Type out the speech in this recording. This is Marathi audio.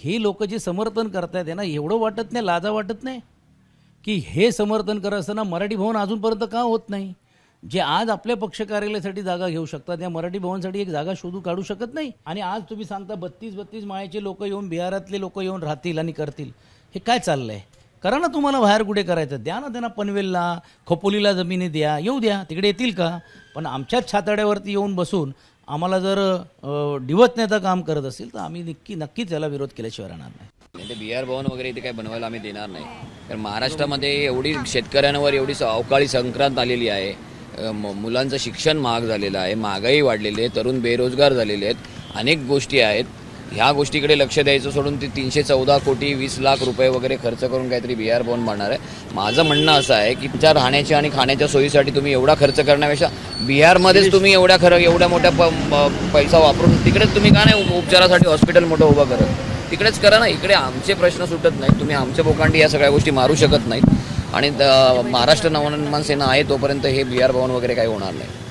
हे लोक जे समर्थन करतायत आहे ना, एवढं वाटत नाही, लाजा वाटत नाही की हे समर्थन करत असताना मराठी भवन अजूनपर्यंत का होत नाही? जे आज आपल्या पक्ष कार्यालयासाठी जागा घेऊ शकतात, त्या मराठी भवनसाठी एक जागा शोधू काढू शकत नाही. आणि आज तुम्ही सांगता 32 माळ्याचे लोक येऊन, बिहारातले लोक येऊन राहतील आणि करतील. हे काय चाललंय? करा ना, तुम्हाला बाहेर कुठे करायचं द्या ना त्यांना, पनवेलला, खोपोलीला जमिनी द्या, येऊ द्या, तिकडे येतील का? पण आमच्याच छाताड्यावरती येऊन बसून आम्हाला जर डिवचण्याचं काम करत असेल तर आम्ही नक्कीच याला विरोध केल्याशिवाय राहणार नाही. ते बिहार भवन वगैरे इथे काही बनवायला आम्ही देणार नाही. कारण महाराष्ट्रामध्ये एवढी शेतकऱ्यांवर एवढी अवकाळी संक्रांत आलेली आहे, मुलांचं शिक्षण महाग झालेलं आहे, महागाई वाढलेली आहे, तरुण बेरोजगार झालेले आहेत, अनेक गोष्टी आहेत. ह्या गोष्टीकडे लक्ष द्यायचं सोडून ते 314 कोटी 20 लाख रुपये वगैरे खर्च करून काहीतरी बिहार भवन बनणार आहे. माझं म्हणणं असं आहे की त्या राहण्याच्या आणि खाण्याच्या सोयीसाठी तुम्ही एवढा खर्च करण्यापेक्षा बिहारमध्येच तुम्ही एवढ्या मोठ्या पैसा वापरून तिकडेच तुम्ही का नाही उपचारासाठी हॉस्पिटल मोठं उभं करत, तिकडेच करा ना. इकडे आमचे प्रश्न सुटत नाहीत, तुम्ही आमच्या बोकांडी या सगळ्या गोष्टी मारू शकत नाहीत. आणि महाराष्ट्र नवनिर्माण सेना आहे तोपर्यंत हे बिहार भवन वगैरे काही होणार नाही.